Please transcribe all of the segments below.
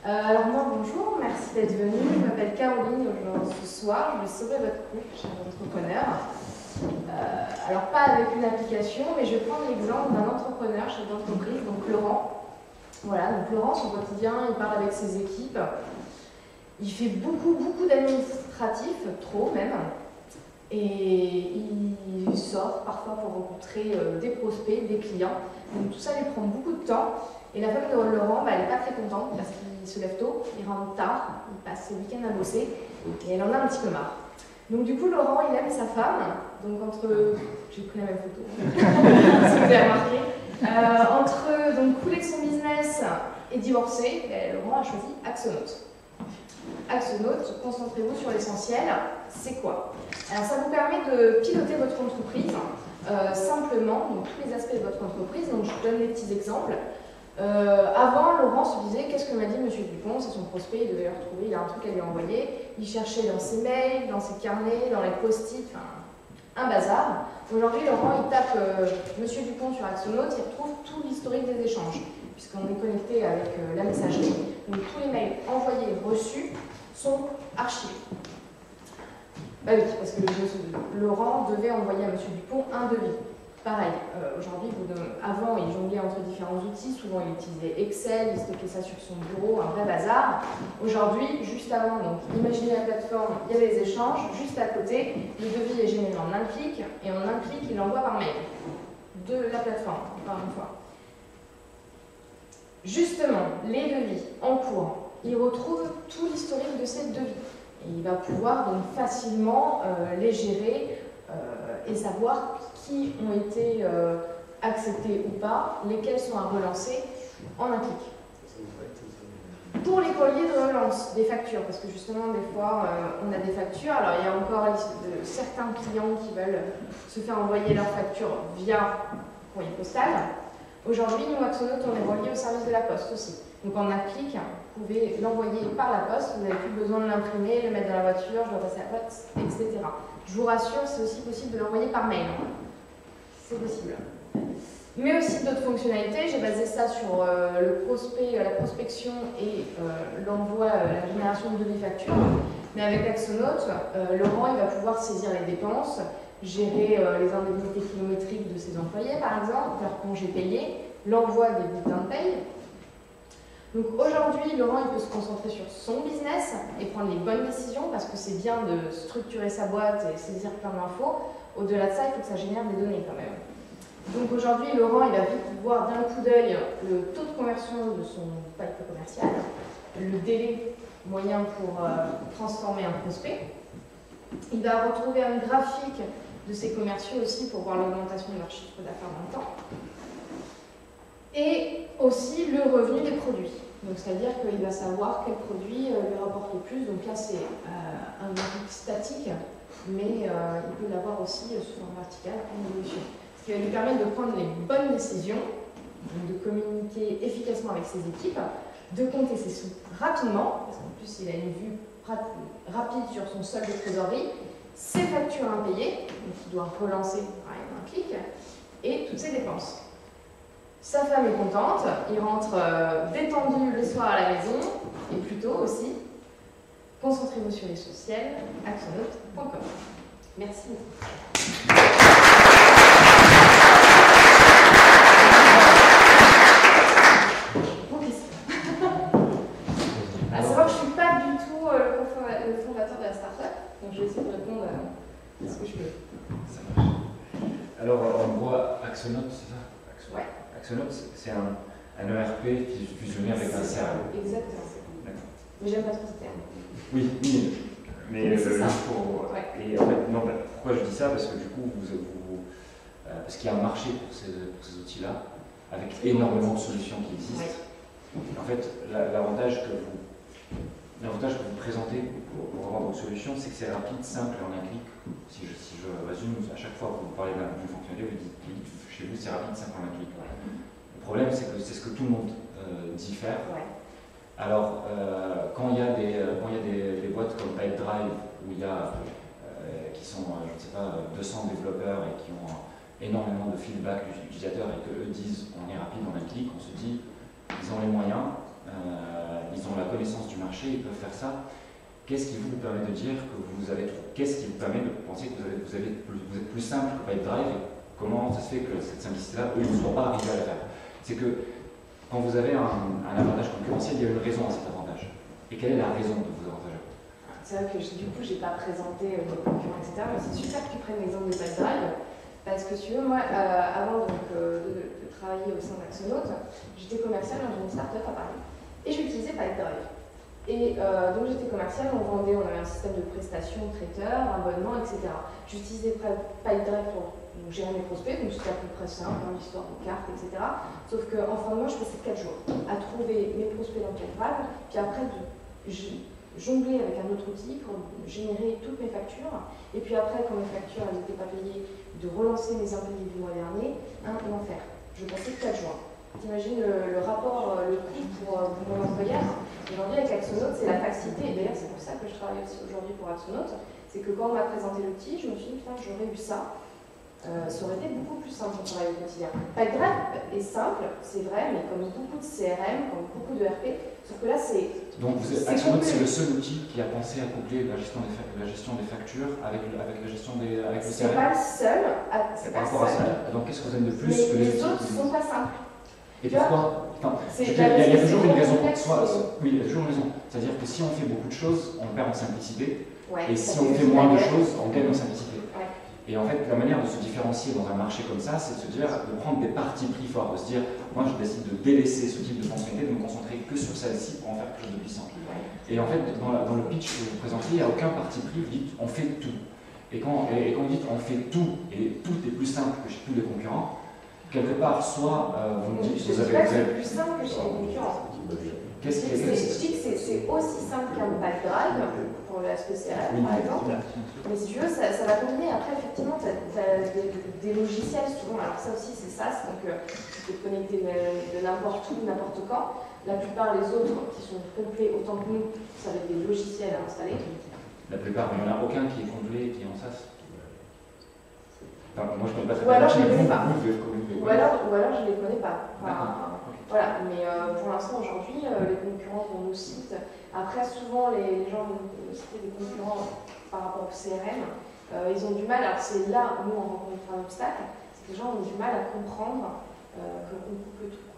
Alors moi, bonjour, merci d'être venu. Je m'appelle Caroline. Ce soir, je vais sauver votre couple, chers entrepreneurs. Alors pas avec une application, mais je vais prendre l'exemple d'un entrepreneur, chef d'entreprise, donc Laurent. Voilà, donc Laurent, son quotidien, il parle avec ses équipes. Il fait beaucoup d'administratifs, trop même. Et il sort parfois pour rencontrer des prospects, des clients. Donc tout ça lui prend beaucoup de temps. Et la femme de Laurent, elle n'est pas très contente parce qu'il se lève tôt, il rentre tard, il passe ses week-ends à bosser et elle en a un petit peu marre. Donc du coup, Laurent, il aime sa femme. Donc entre... J'ai pris la même photo, si vous avez remarqué. Entre donc, couler son business et divorcer, Laurent a choisi Axonote. Axonote, concentrez-vous sur l'essentiel. C'est quoi? Alors ça vous permet de piloter votre entreprise simplement, donc tous les aspects de votre entreprise. Donc je vous donne des petits exemples. Avant, Laurent se disait qu'est-ce que m'a dit Monsieur Dupont, c'est son prospect, il devait le retrouver, il a un truc à lui envoyer. Il cherchait dans ses mails, dans ses carnets, dans les post-it, un bazar. Aujourd'hui, Laurent, il tape Monsieur Dupont sur Axonote, il retrouve tout l'historique des échanges, puisqu'on est connecté avec la messagerie. Donc tous les mails envoyés, reçus, sont archivés. Bah oui, parce que Laurent devait envoyer à Monsieur Dupont un devis. Pareil, aujourd'hui, avant, il jonglait entre différents outils, souvent il utilisait Excel, il stockait ça sur son bureau, un vrai bazar. Aujourd'hui, juste avant, donc imaginez la plateforme, il y avait les échanges, juste à côté, le devis est généré en un clic, et en un clic, il l'envoie par mail de la plateforme, encore une fois. Justement, les devis en cours, il retrouve tout l'historique de ces devis. Et il va pouvoir donc facilement les gérer et savoir qui ont été acceptés ou pas, lesquels sont à relancer en un clic. Pour les courriers de relance, des factures, parce que justement des fois on a des factures, alors il y a encore certains clients qui veulent se faire envoyer leurs factures via courrier postal. Aujourd'hui, nous, Axonote, on est relié au service de la poste aussi. Donc en un clic, vous pouvez l'envoyer par la poste, vous n'avez plus besoin de l'imprimer, le mettre dans la voiture, je dois passer à la poste, etc. Je vous rassure, c'est aussi possible de l'envoyer par mail. C'est possible. Mais aussi d'autres fonctionnalités. J'ai basé ça sur le prospect, la prospection et l'envoi, la génération de devis factures. Mais avec Axonote, Laurent il va pouvoir saisir les dépenses, gérer les indemnités kilométriques de ses employés, par exemple, leurs congés payés, l'envoi des bulletins de paye. Donc aujourd'hui, Laurent il peut se concentrer sur son business et prendre les bonnes décisions parce que c'est bien de structurer sa boîte et saisir plein d'infos. Au-delà de ça, il faut que ça génère des données quand même. Donc aujourd'hui, Laurent il va vite voir d'un coup d'œil le taux de conversion de son pipe commercial, le délai moyen pour transformer un prospect. Il va retrouver un graphique de ses commerciaux aussi pour voir l'augmentation de leur chiffre d'affaires dans le temps. Et aussi le revenu des produits. Donc c'est-à-dire qu'il va savoir quel produit lui rapporte le plus. Donc là c'est un graphique statique, mais il peut l'avoir aussi sous forme verticale en évolution. Ce qui va lui permettre de prendre les bonnes décisions, donc de communiquer efficacement avec ses équipes, de compter ses sous rapidement, parce qu'en plus il a une vue rapide sur son solde de trésorerie, ses factures impayées, donc il doit relancer pareil un clic, et toutes ses dépenses. Sa femme est contente, il rentre détendu le soir à la maison, et plutôt aussi, concentrez-vous sur l'essentiel, axonote.com. Merci. Vos questions. À savoir que je ne suis pas du tout le fondateur de la start-up, donc je vais essayer de répondre à ce que je peux. Ça marche. Alors, en gros, Axonote, c'est ça? Ouais. Axonote, c'est un ERP qui est fusionné avec un CRM. Exactement. D'accord. Mais j'aime pas trop ce terme. Oui, mais c'est ça. pour... Ouais. Et en fait, non, pourquoi je dis ça? Parce que du coup, parce qu'il y a un marché pour ces outils-là, avec énormément de solutions qui existent. Ouais. En fait, l'avantage que vous présentez pour avoir votre solution, c'est que c'est rapide, simple et en un clic. Si je résume, à chaque fois que vous parlez d'une fonctionnalité, vous dites chez vous c'est rapide, simple, en un clic. Le problème, c'est que c'est ce que tout le monde dit faire. Ouais. Alors, quand il y a des boîtes comme Pipedrive, où il y a, qui sont, je ne sais pas, 200 développeurs et qui ont énormément de feedback des utilisateurs et qu'eux disent on est rapide en un clic, on se dit ils ont les moyens, ils ont la connaissance du marché, ils peuvent faire ça. Qu'est-ce qui vous permet de dire que qu'est-ce qui vous permet de penser que vous êtes plus simple que Pipedrive? Comment ça se fait que cette simplicité-là, eux, ne soient pas arrivés à la faire? C'est que quand vous avez un avantage concurrentiel, il y a une raison à cet avantage. Et quelle est la raison de vos avantages? C'est vrai que du coup, je n'ai pas présenté vos concurrents, etc. Mais c'est super que tu prennes l'exemple de Pipedrive. Parce que si tu veux, moi, avant de travailler au sein d'Axonaut, j'étais commerciale dans une start-up à Paris. Et j'utilisais Pipedrive. Et donc j'étais commerciale, on avait un système de prestations, traiteurs, abonnements, etc. J'utilisais Pipedrive pour gérer mes prospects, donc c'était à peu près simple, l'histoire de cartes, etc. Sauf qu'en fin de mois, je passais 4 jours à trouver mes prospects dans Pipedrive, puis après de jongler avec un autre outil pour générer toutes mes factures. Et puis après, quand mes factures n'étaient pas payées, de relancer mes impayés du mois dernier, un enfer. Je passais 4 jours. T'imagines le rapport, le coût pour mon employeur. Aujourd'hui, avec Axonaut, c'est la facilité. Et d'ailleurs, c'est pour ça que je travaille aussi aujourd'hui pour Axonaut. C'est que quand on m'a présenté l'outil, je me suis dit, putain, j'aurais eu ça. Ça aurait été beaucoup plus simple pour travailler au quotidien. Pipedrive est simple, c'est vrai, mais comme beaucoup de CRM, comme beaucoup de RP, sauf que là, c'est. Donc, Axonaut, c'est le seul outil qui a pensé à coupler la gestion des factures avec la gestion avec le CRM. C'est pas le seul. C'est par rapport à ça. Donc, qu'est-ce que vous aimez de plus que les autres ne sont pas simples. Et pourquoi? Il y a toujours une raison. Oui, il y a toujours une raison. C'est-à-dire que si on fait beaucoup de choses, on perd en simplicité. Ouais, et si on fait moins de choses, on gagne en simplicité. Ouais. Et en fait, la manière de se différencier dans un marché comme ça, c'est de se dire, de prendre des partis pris forts, de se dire, moi je décide de délaisser ce type de fonctionnalité, de me concentrer que sur celle-ci pour en faire quelque chose de puissant. Ouais. Et en fait, dans le pitch que vous présentez, il n'y a aucun parti pris, vous dites, on fait tout. Et quand vous dites, on fait tout, et tout est plus simple que chez tous les concurrents, quelque part, soit vous me dites, vous avez plus simple que chez les concurrents. Je dis que c'est aussi simple qu'un Pipedrive pour l'aspect CRM par exemple, mais si tu veux, ça va combiner. Après, effectivement, tu as des logiciels souvent, alors ça aussi c'est SaaS, donc tu peux te connecter de n'importe où, n'importe quand. La plupart des autres qui sont complets autant que nous, ça va être des logiciels à installer. La plupart, mais il n'y en a aucun qui est complet, qui est en SaaS. Enfin, moi je ne connais pas très bien. Ou alors je ne les connais pas. Ou alors je ne les connais pas. Voilà, mais pour l'instant aujourd'hui, les concurrents qu'on nous cite, après souvent les gens vont citer des concurrents par rapport au CRM, ils ont du mal, alors c'est là où nous on rencontre un obstacle, c'est que les gens ont du mal à comprendre qu'on coupe tout,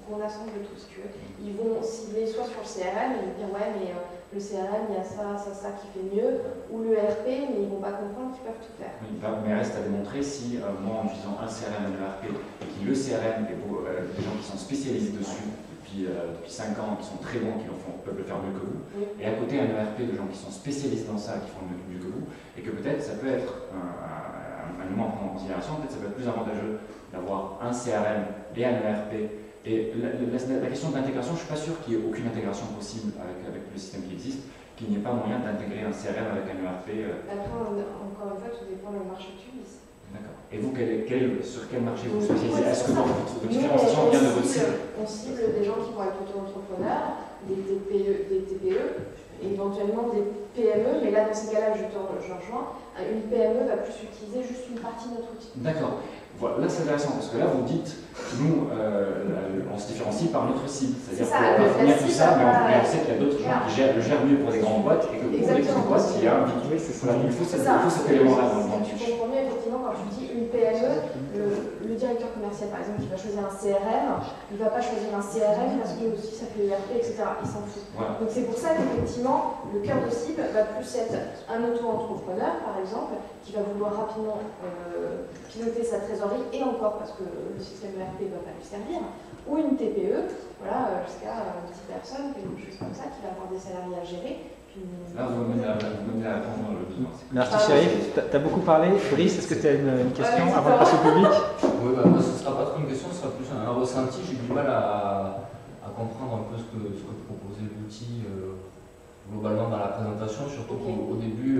qu'on assemble tout, si tu veux. Ils vont cibler soit sur le CRM et dire ouais mais le CRM il y a ça qui fait mieux, ou le RP, mais ils ne vont pas comprendre qu'ils peuvent tout faire. Oui, mais reste à démontrer si moi en utilisant un CRM et un RP, et qui le CRM, et des gens qui sont spécialisés dessus depuis 5 ans, qui sont très bons, qui peuvent le faire mieux que vous, oui. Et à côté un ERP de gens qui sont spécialisés dans ça, qui font mieux que vous, et que peut-être ça peut être un élément à prendre en considération, peut-être ça peut être plus avantageux d'avoir un CRM et un ERP. Et la question de l'intégration, je ne suis pas sûr qu'il n'y ait aucune intégration possible avec le système qui existe, qu'il n'y ait pas moyen d'intégrer un CRM avec un ERP. Après, encore une fois, tout dépend du marché que tu vises. D'accord. Et vous, sur quel marché vous spécialisez? Est-ce que votre différenciation vient de votre cible? On cible des gens qui vont être auto-entrepreneurs, des TPE, et éventuellement des PME, mais là, dans ces cas-là, je rejoins, une PME va plus utiliser juste une partie de notre outil. D'accord. Voilà, là c'est intéressant parce que là vous dites, nous on se différencie par notre cible, c'est-à-dire qu'on peut fournir tout ça, mais on sait qu'il y a d'autres gens qui le gèrent mieux pour des grandes boîtes et que pour des petites boîtes, il y a un vide. Il faut cet élément-là dans le pitch. Tu comprends mieux effectivement quand tu dis une PME, le directeur commercial par exemple qui va choisir un CRM, il ne va pas choisir un CRM parce que aussi ça fait ERP, etc. Il s'en fout. Voilà. Donc c'est pour ça qu'effectivement le cœur de cible va plus être un auto-entrepreneur par exemple qui va vouloir rapidement piloter sa trésorerie et encore parce que le système ERP ne va pas lui servir, ou une TPE, voilà, jusqu'à 10 personnes, quelque chose comme ça, qui va avoir des salariés à gérer. Là, vous menez à répondre le besoin. Merci Chérif, tu as beaucoup parlé. Brice, est-ce que tu as une question avant de passer au public? Oui, moi ce ne sera pas trop une question, ce sera plus un ressenti. J'ai du mal à comprendre un peu ce que proposait l'outil globalement dans la présentation, surtout qu'au début,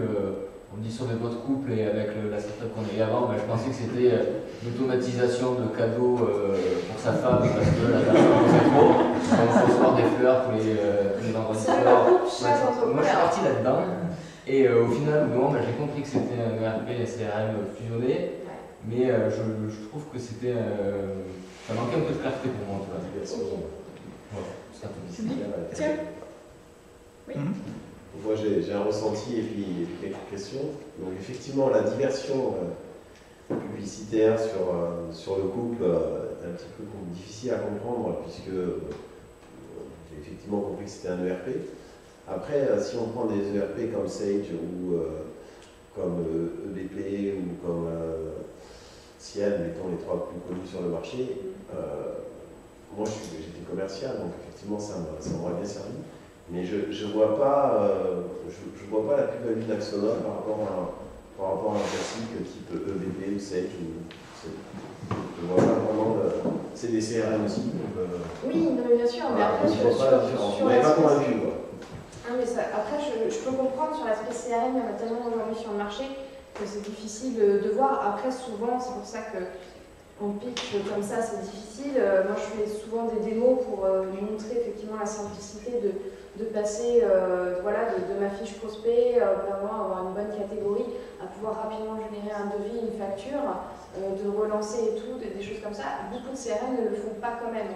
on dit sur des boîtes couple et avec la startup qu'on a eu avant, je pensais que c'était l'automatisation de cadeaux pour sa femme parce que la personne faisait trop. Donc il faut recevoir des fleurs tous les vendredis soirs. Moi je suis parti là-dedans et au final, j'ai compris que c'était un ERP et un CRM fusionné, mais je trouve que c'était. Ça manquait un peu de clarté pour moi. Voilà. sera publicitaire. Tiens. Oui. Moi, j'ai un ressenti et puis quelques questions. Donc, effectivement, la diversion publicitaire sur le couple est un petit peu difficile à comprendre, puisque j'ai effectivement compris que c'était un ERP. Après, si on prend des ERP comme Sage ou comme EBP ou comme Ciel, mettons les trois plus connus sur le marché, moi j'étais commercial, donc effectivement ça m'aurait bien servi. Mais je ne vois pas la plus-value d'Axonov par rapport à un classique type EBP ou Sage. Je vois pas vraiment. C'est des CRM aussi. Oui, non, mais bien sûr, mais après je vois pas la différence. Vous m'avez pas convaincu, quoi. Ah, mais ça, après, je peux comprendre sur l'aspect CRM, il y en a tellement aujourd'hui sur le marché que c'est difficile de voir. Après, souvent, c'est pour ça qu'on pitch comme ça, c'est difficile. Moi, je fais souvent des démos pour montrer effectivement la simplicité de passer de ma fiche prospect, vraiment avoir une bonne catégorie, à pouvoir rapidement générer un devis, une facture, de relancer et tout, des choses comme ça. Beaucoup de CRM ne le font pas quand même.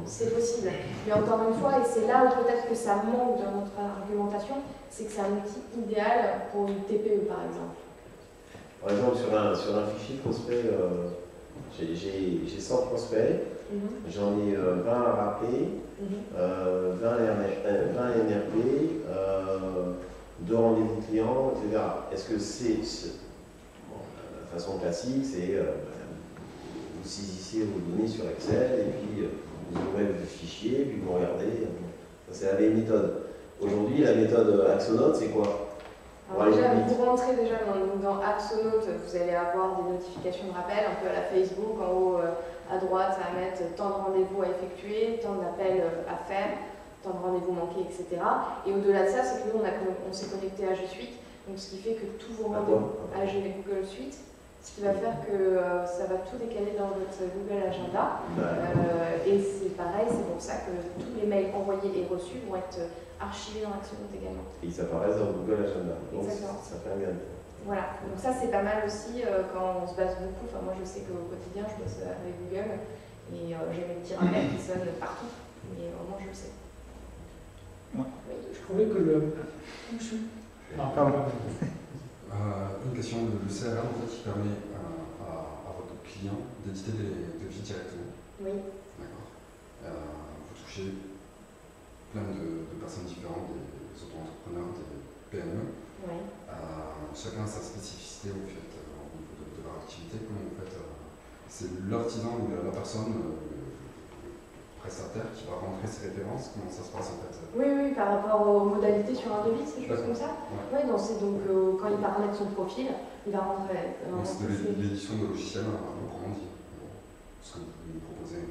C'est possible. Mais encore une fois, et c'est là où peut-être que ça manque dans notre argumentation, c'est que c'est un outil idéal pour une TPE par exemple. Par exemple, sur un fichier prospect, j'ai 100 prospects, j'en ai 20 à rappeler, 20 NRP, 2 rendez-vous clients, etc. Est-ce que la façon classique, c'est vous saisissez vos données sur Excel et puis vous ouvrez le fichier, puis vous regardez. C'est la vieille méthode. Aujourd'hui, la méthode Axonote, c'est quoi? Alors déjà, vous rentrez déjà dans Axonote, vous allez avoir des notifications de rappel, un peu à la Facebook, en haut à droite, ça va mettre tant de rendez-vous à effectuer, tant d'appels à faire, tant de rendez-vous manqués, etc. Et au-delà de ça, c'est que nous, on s'est connecté à G Suite, donc ce qui fait que tous vos rendez-vous à Google Suite, ce qui va faire que ça va tout décaler dans votre Google Agenda. Et c'est pareil, c'est pour ça que tous les mails envoyés et reçus vont être archivés dans Axonote également. Et ils apparaissent dans Google Agenda. Donc exactement. Ça fait un bien. Voilà, donc ça c'est pas mal aussi quand on se base beaucoup. Enfin, moi je sais qu'au quotidien je bosse avec Google et j'ai mes petits rappels qui sonnent partout, mais vraiment je le sais. Ouais. Oui. Je trouvais que le. Pardon. Une question, le CRM en fait, qui permet à votre client d'éditer des devis directement. Oui. D'accord. Vous touchez plein de personnes différentes, des auto-entrepreneurs, des PME. Oui. Chacun a sa spécificité au niveau de leur activité. Comment vous faites c'est l'artisan ou la personne, le prestataire qui va rentrer ses références. Comment ça se passe en fait? Oui, par rapport aux modalités sur un devis, ces choses comme ça. Ouais. Oui, donc quand il paramètre son profil, il va rentrer. C'est de l'édition de logiciels proprement dit. Ce que vous nous proposez.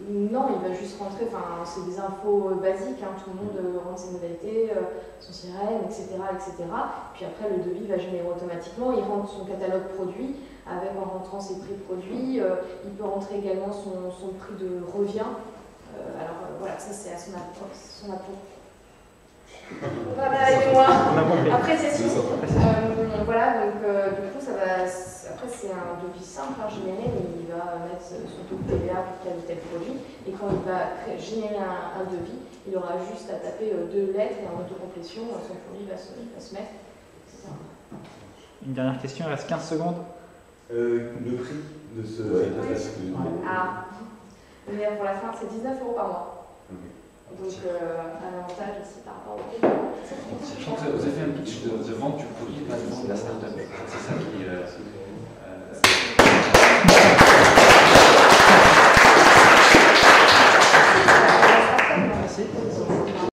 Non, il va juste rentrer, enfin c'est des infos basiques, hein, tout le monde rentre ses modalités, son CRM, etc., etc. Puis après le devis va générer automatiquement, il rentre son catalogue produit, avec en rentrant ses prix produits, il peut rentrer également son prix de revient. Voilà, ça c'est à son apport. Voilà, aidez-moi. Après c'est tout. Voilà, donc du coup ça va. Après c'est un devis simple à générer, mais il va mettre son taux de TVA pour tel ou tel produit. Et quand il va générer un devis, il aura juste à taper 2 lettres et en autocomplétion, son produit va se mettre, etc. Une dernière question, il reste 15 secondes. Le prix de ce Ah, le meilleur pour la fin, c'est 19 € par mois. Donc, un avantage aussi par rapport au prix. Je pense que vous avez fait un pitch de vente du produit, pas de vente de la startup. C'est ça qui